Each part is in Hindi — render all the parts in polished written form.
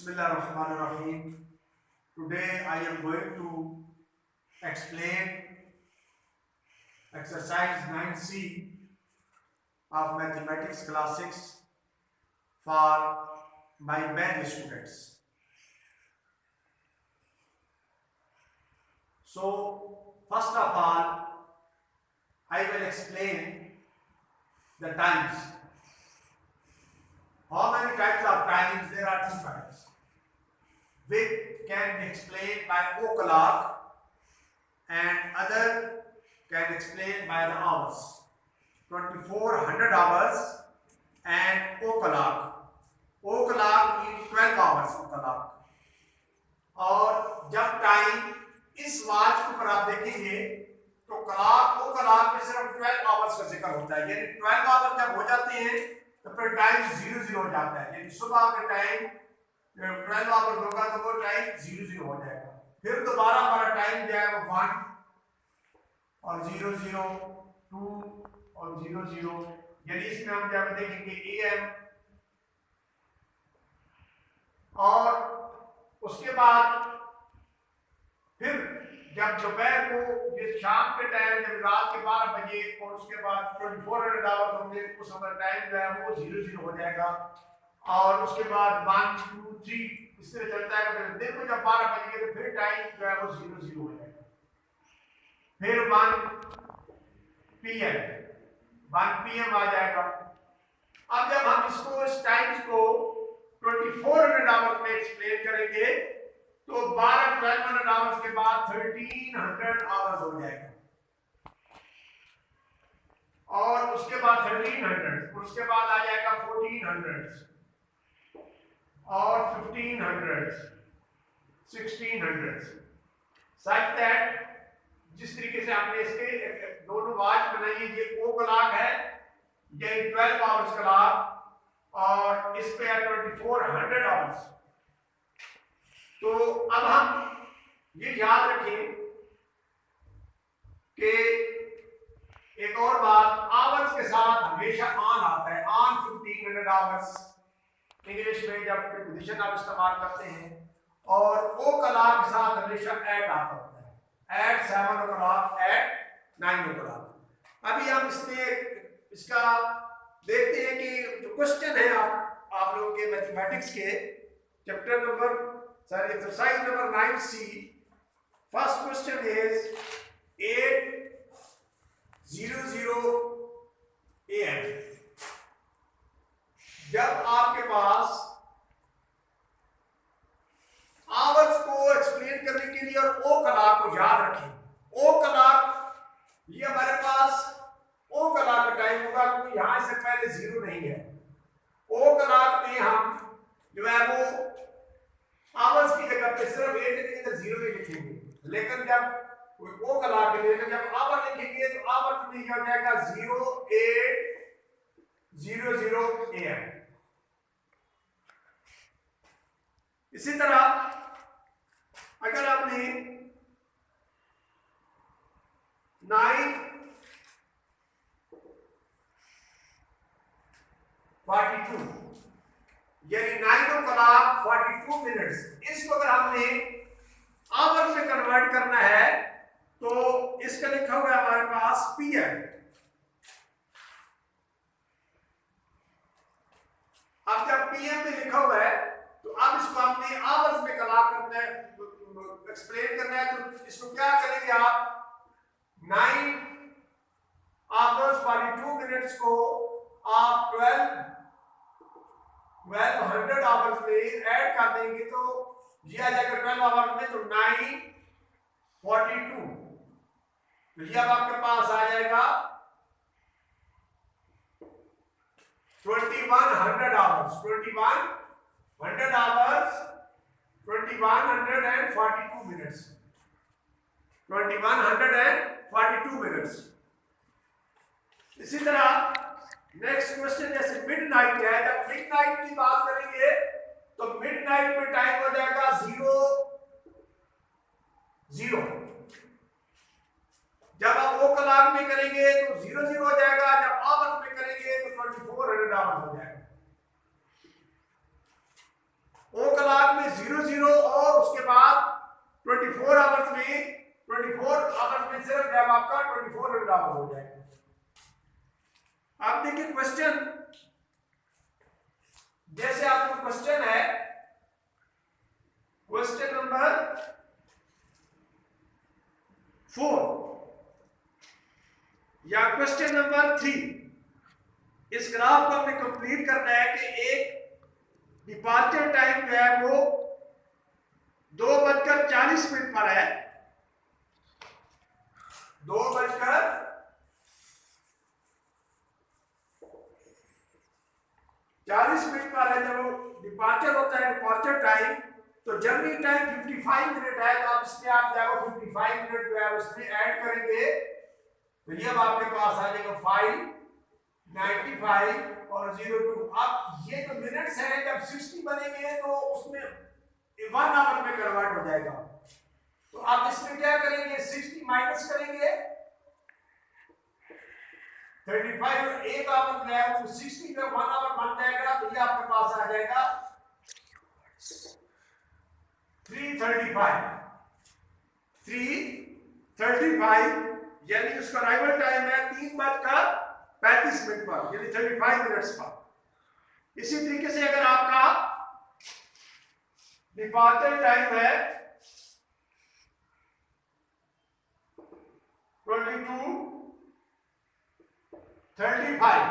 Bismillahirrahmanirrahim. Today I am going to explain exercise 9C of mathematics class 6 for my band students. So first of all, I will explain the times. How many types of times? There are two types. We can explain by o'clock and other can explain by the hours. 2400 hours and o'clock. O'clock means 12 hours o'clock. और जब टाइम इस वॉच पर आप देखेंगे तो क्लॉक o'clock में सिर्फ 12 आवर्स का जिक्र होता है, यानी 12 आवर जब हो जाते हैं तो फिर टाइम 00 हो जाता है, यानी सुबह का टाइम 12 आवर होगा तो वो टाइम 00 हो जाएगा। फिर दोबारा हमारा टाइम जो है वो 1 और 00, 2 और 00, यानी इसमें हम जब देखेंगे AM, और उसके बाद फिर जब दोपहर को ये शाम के टाइम जब रात के 12 बजे और उसके बाद 2400 आवर्स होंगे, उस समय टाइम जो है वो 00 हो जाएगा। और उसके बाद 1 2 3 इस तरह चलता है। फिर दिन को जब 12 बजेंगे तो फिर टाइम जो है वो 00 हो जाएगा। फिर 1 PM आ जाएगा। अब जब हम इसको इस टाइम्स को 2400 आवर्स में एक्सप्लेन करेंगे तो 1200 आवर्स के बाद 1300 आवर्स हो जाएगा, और उसके बाद 1300, उसके बाद आ जाएगा 1400 और 1500, 1600, सच दैट जिस तरीके से हमने इसके दोनों वॉच बनाई है, ये ओ क्लॉक है, ये 12 आवर्स क्लॉक, और इस पे है 2400 आवर्स। तो अब हम ये याद रखें कि एक और बात, आवर्स के साथ हमेशा ऑन आता है, ऑन 1500 आवर्स इंग्लिश में जब प्रीपोजिशन आप इस्तेमाल करते हैं, और ओ क्लॉक के साथ हमेशा एट आता होता है, एट 7 o'clock, एट 9 o'clock। अभी हम इसका देखते हैं कि जो क्वेश्चन है आप लोगों के मैथमेटिक्स के chapter number exercise number 9C, first question is 8:00 AM। जब आपके पास आवर्स को एक्सप्लेन करने के लिए, और ओ क्लॉक को याद रखें, ओ क्लॉक ये हमारे पास ओ क्लॉक का टाइम होगा क्योंकि यहां से पहले 0 नहीं है। ओ क्लॉक में हम जो है वो आवर्स की जगह पे सिर्फ 8 के जगह 0 नहीं लिखेंगे, लेकिन जब ओ क्लॉक के लिए जब आवर लिखेंगे तो आवर में क्या हो जाएगा 08:00 AM। इसी तरह अगर आपने 9:42 यानी 9 o'clock 42 मिनट्स, इसको अगर हमने आवर में कन्वर्ट करना है तो इसका लिखा हुआ है हमारे पास PM। अब जब PM में लिखा हुआ है तो अब इसको हमने आवर्स में कन्वर्ट करना है, एक्सप्लेन करना है, तो इसको क्या करेंगे आप 9 hours 42 मिनट्स को आप 1200 आवर्स में ऐड कर देंगे तो ये आ जाएगा 12 आवर्स में, तो 942, तो ये अब आपके पास आ जाएगा 2100 आवर्स, 2100 आवर्स 2142 मिनट्स, 2142 मिनट्स। इसी तरह नेक्स्ट क्वेश्चन जैसे मिडनाइट है, जब मिडनाइट की बात करेंगे तो मिडनाइट में टाइम हो जाएगा 00। जब आप ओ क्लॉक में करेंगे तो 00 हो जाएगा, जब आवर्स में करेंगे तो 2400 आवर्स हो जाएगा। ओ क्लॉक में 00 और उसके बाद 24 आवर्स में सिर्फ जब आपका 2400 आवर्स हो जाएगा। आप देखिए क्वेश्चन, जैसे आपको क्वेश्चन है, क्वेश्चन नंबर 4 या क्वेश्चन नंबर 3, इस ग्राफ को हमें कंप्लीट करना है कि एक डिपार्चर टाइम जो है वो 2:40 पर है, 2:40 पर है जब वो डिपार्चर होता है, डिपार्चर टाइम। तो जर्नी टाइम 55 मिनट है, तो आप इसमें आप जाओ 55 मिनट जो है उसमें ऐड करेंगे, तो ये अब आपके पास आ जाएगा 5, 95 और 02। अब ये जो मिनट्स हैं जब 60 बनेंगे तो उसमें 1 आवर में कन्वर्ट हो जाएगा। तो आप इसमें क्या करेंगे, 60 माइनस करेंगे 35 और 1 आवर में है, तो 60 में 1 आवर बन जाएगा, तो ये आपके पास आ जाएगा 335, यानी उसका अराइवल टाइम है 3:35 पर, यानी 35 मिनट्स पर। इसी तरीके से अगर आपका डिपार्चर टाइम है 22:35,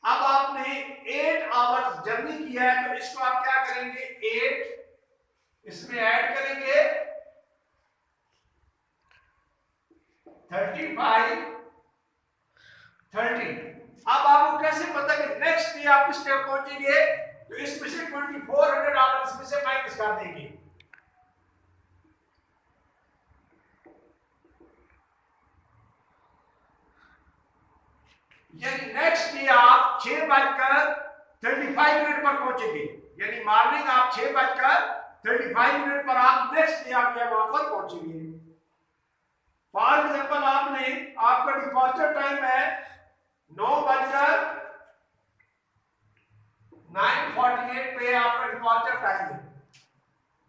अब आपने 8 आवर्स जर्नी किया है, तो इसको आप क्या करेंगे, 8 इसमें ऐड करेंगे 35, 30। अब आपको कैसे पता कि नेक्स्ट डे आप किस टाइम पहुंचेंगे, तो इसमें से 2400 आवर्स में से माइनस कर देंगे। यानी नेक्स्ट डे आप 6:35 पर पहुंचेंगे, यानी मॉर्निंग आप 6:35 पर आप नेक्स्ट डे आप वहां पर पहुंचेंगे। फॉर एग्जाम्पल आपने, आपका डिपार्चर टाइम है 9:48 पे आपका डिपार्चर टाइम है,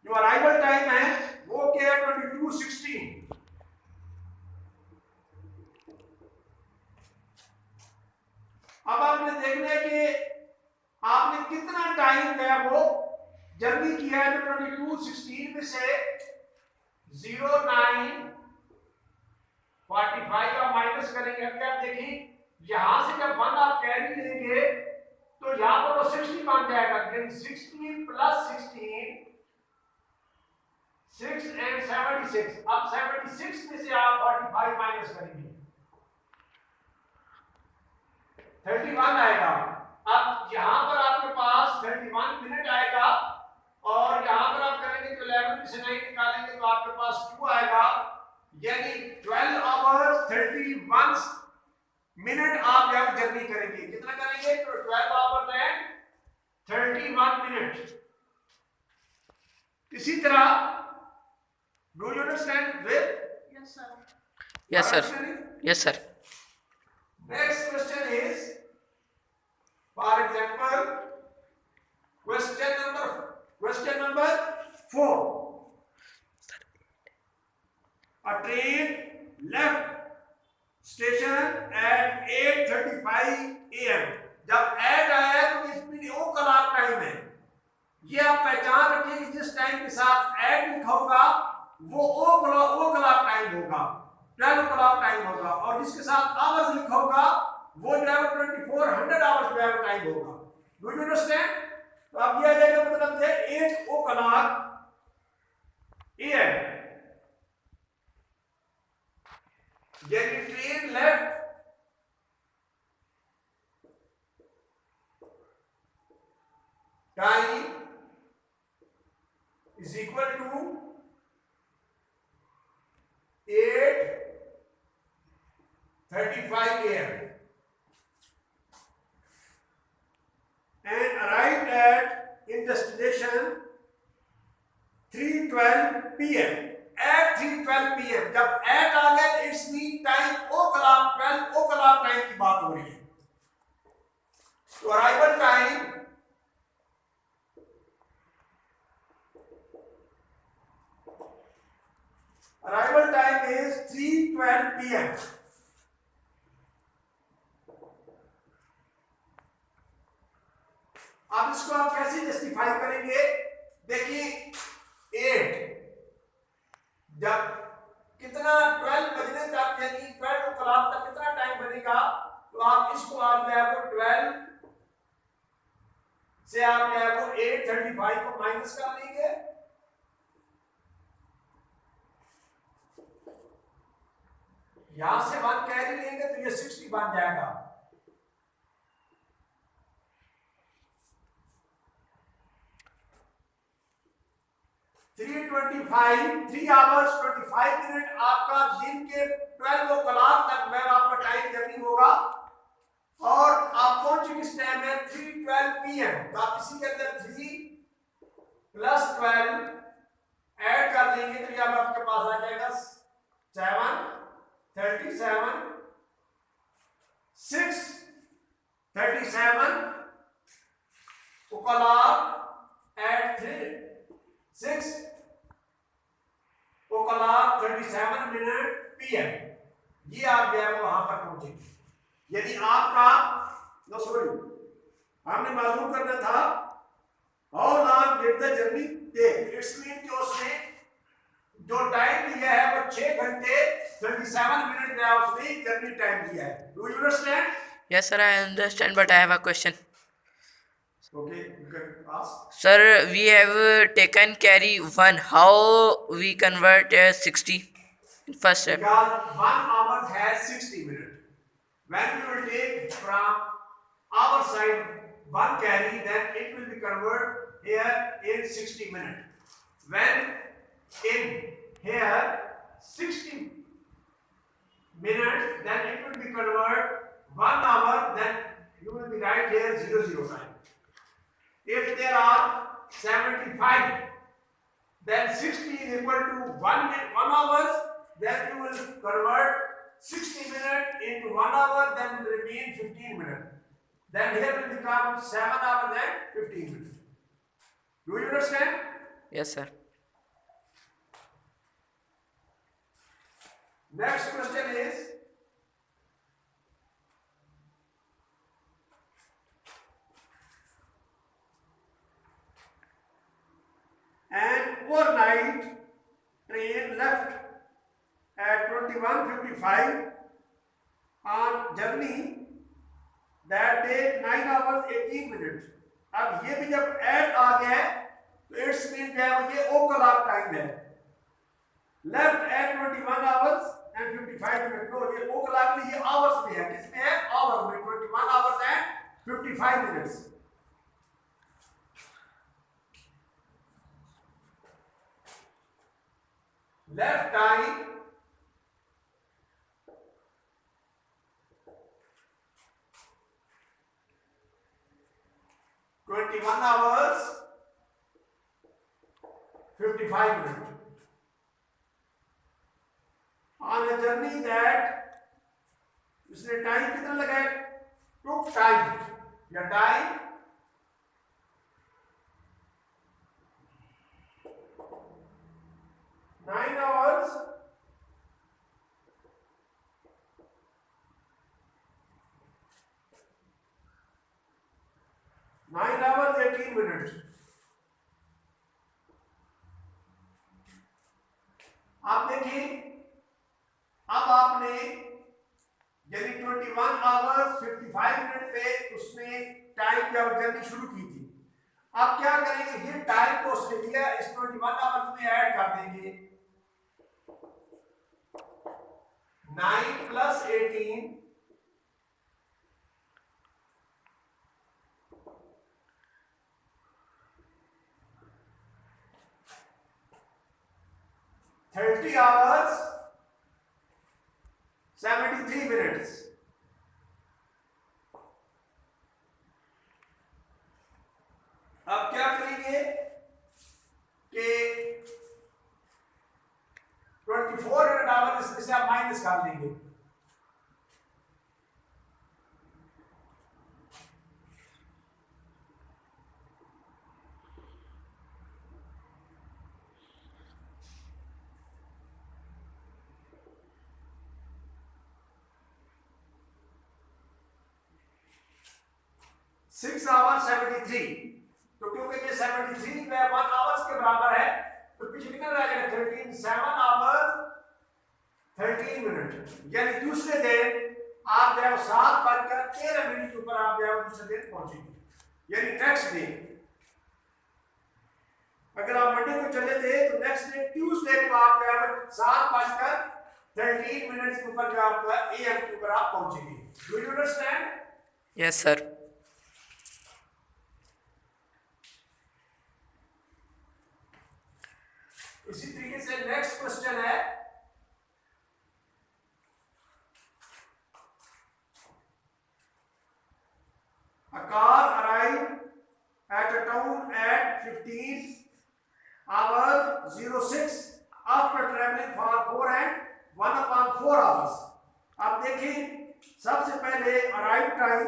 जो अराइवल टाइम है वो क्या है 22:16। अब आपने देखना है कि आपने कितना टाइम है वो जर्नी किया है, तो 22:16 में से 09:45 आप माइनस करेंगे। अभी आप देखिए यहां से जब 1 आप कैरी लेंगे तो यहां पर वो 60 बन जाएगा, यानी 60 प्लस 16 6 एंड 76। अब 76 में से आप 45 माइनस करेंगे 31 आएगा। अब यहां पर आपके पास 31 मिनट आएगा, और यहां पर आप करेंगे तो 11 में से 9 निकालेंगे तो आपके पास 2 आएगा, यानी 12 आवर्स 31 मिनट आप यहां जर्नी करेंगे। कितना करेंगे, तो 12 आवर्स एंड 31 मिनट। इसी तरह do you understand with? Yes, sir. Yes, sir. Yes, sir. Next question is, for example, question number 4. A train left station at 8:35 AM. जब एट आया है तो इसमें ओ क्लॉक टाइम है। ये आप पहचान रखिए कि जिस टाइम के साथ एट लिखा होगा वो ओ क्लॉक टाइम होगा, 12 क्लॉक टाइम होगा, और जिसके साथ आवर्स लिखा होगा वो जो है 2400 आवर्स जो है टाइम होगा। Do you understand? तो अब ये आ जाएगा, मतलब है 8 ओ क्लॉक AM, यानी train left time is equal to 8:35 AM and arrived at in destination 3:12 PM. At 3:12 PM जब at आ गया it's mean time o'clock 12 o'clock time की बात हो रही है। तो अराइवल टाइम is 3:12 p.m. अब इसको आप कैसे जस्टिफाई करेंगे? देखिए 8 जब कितना 12 बजने तक यानी 12 o'clock तक कितना टाइम बनेगा, तो आप इसको आप जो है वो 12 से आप जो है वो 8:35 को माइनस कर लेंगे। यहां से 1 कैरी लेंगे तो ये 60 बन जाएगा। थ्री आवर्स 25 मिनट आपका दिन के 12 o'clock तक में आपका टाइम जर्नी होगा, और आप पहुंचे किस टाइम में 3:12 PM। तो आप इसी के अंदर 3 + 12 ऐड कर देंगे तो ये आपके पास आ जाएगा 7 37 6 37 o'clock at 6 o'clock 37 minute PM। ये आप जो है वहां पर पहुंचेंगे। यदि आपका हमने मालूम करना था how long did the journey take, it's mean कि उसने जो टाइम लिया है वो 6 घंटे 37 मिनट का उसने जर्नी टाइम लिया है। Do you understand? Yes, sir, I understand, but I have a question. Okay, you can ask. Sir, we have taken carry 1. How we convert 60 in first step? Because 1 hour has 60 minutes. When we will take from our side 1 carry, then it will be converted here in 60 minutes. When in here 60 minutes, then it will be converted 1 hour, then you will be right here 00 time. If there are 75, then 60 is equal to 1 minute, 1 hours, then you will convert 60 minutes into 1 hour, then will remain 15 minutes. Then here will become 7 hours and 15 minutes. Do you understand? Yes, sir. Next question is, an overnight train left at 21:55 on journey that day 9 hours 18 minutes. अब ये भी जब ऐड आ गया है तो इट्स मीन क्या है, ये ओ क्लॉक टाइम है। Left at 21 hours and 55 minutes। No, ये ओ क्लॉक में, ये आवर्स में है। किसमें है? आवर्स में। 21 hours and 55 minutes। left time 21 hours 55 minutes on a journey that उसने टाइम कितना लगाया? took time, या टाइम 9 hours 18 minutes। आप देखिए, अब आपने यदि 21 आवर्स 55 मिनट पे उसने टाइम जब जर्नी शुरू की थी, अब क्या करेंगे? ये टाइम को उसने दिया, इस 21 आवर्स में ऐड कर देंगे 9 + 18 30 hours 73 minutes। अब क्या करेंगे कि 2400 आवर्स इसमें से आप माइनस कर देंगे। 6 आवर 73, तो क्योंकि ये 73 में 1 आवर्स के बराबर है, तो पीछे कितना रह जाएगा 13, 7 आवर 13 मिनट। यानी दूसरे दिन आप जो है 7:13 के ऊपर आप जो है दूसरे दिन पहुंचेंगे। यानी नेक्स्ट डे, अगर आप मंडे को चले थे तो नेक्स्ट डे ट्यूसडे को आप जो है 7:13 के ऊपर जो आपको AM के ऊपर आप पहुंचेंगे। Do you understand? Yes sir. इसी तरीके से नेक्स्ट क्वेश्चन है, a car arrived at a town at 15:06 after traveling for 4 and 1/4 hours। अब देखिए सबसे पहले अराइव टाइम,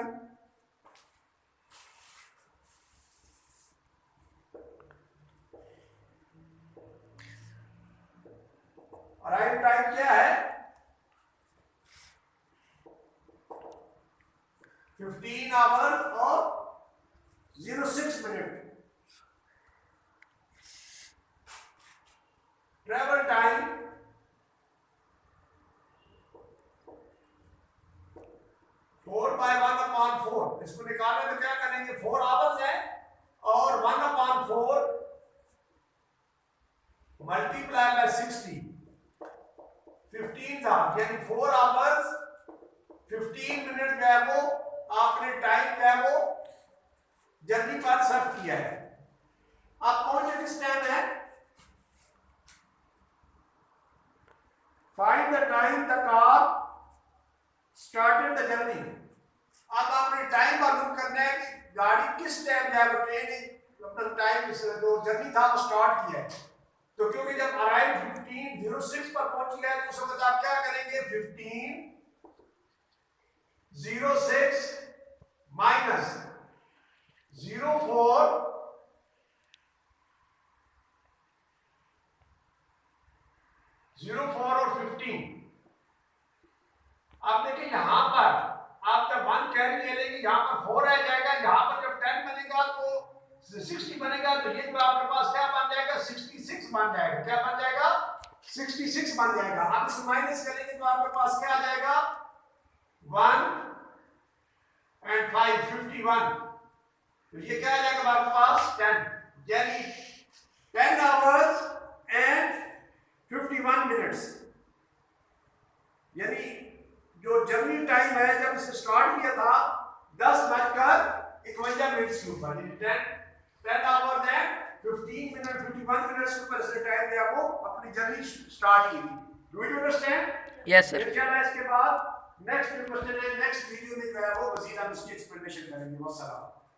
अराइव टाइम क्या है 15 आवर और 06 मिनट। ट्रेवल टाइम 4/1/4, इसको निकालें तो क्या करेंगे 4 आवर्स है और 1/4 मल्टीप्लाई बाय 60, 15 था, यानी 4 आवर्स 15 मिनट जो है वो आपने टाइम जो है वो जल्दी पर सर्व किया है। अब कौन सा किस टाइम है, find the time the car started the journey. अब आपने टाइम मालूम करना है कि गाड़ी किस टाइम जो है वो ट्रेन अपना टाइम जो जर्नी था वो स्टार्ट किया है। तो क्योंकि जब अराइव 15:06 पर पहुंच गया है तो उस वक्त आप क्या करेंगे 15:06 माइनस 04 और 15। आप देखिए यहां पर आप जब 1 कैरी ले लेंगे, यहां पर 4 रह जाएगा, यहां पर जब 10 बनेगा तो 60 बनेगा, तो ये तो आपके पास क्या बन जाएगा 66 बन जाएगा। क्या बन जाएगा 66 बन जाएगा। आप इसे माइनस करेंगे तो आपके पास क्या आ जाएगा 1 and 5 51, तो ये क्या आ जाएगा आपके पास 10, यानी 10 आवर्स एंड 51 मिनट्स। यानी जो जर्नी टाइम है जब इसे स्टार्ट किया था 10:51 के ऊपर, 10 आवर्स एंड 15 मिनट 51 मिनट्स के ऊपर से टाइम दिया वो अपनी जर्नी स्टार्ट की थी। Do you understand? Yes sir. इसके बाद नेक्स्ट क्वेश्चन है, नेक्स्ट वीडियो में जो है वो मजीद हम इसकी एक्सप्लेनेशन करेंगे। वस्सलाम।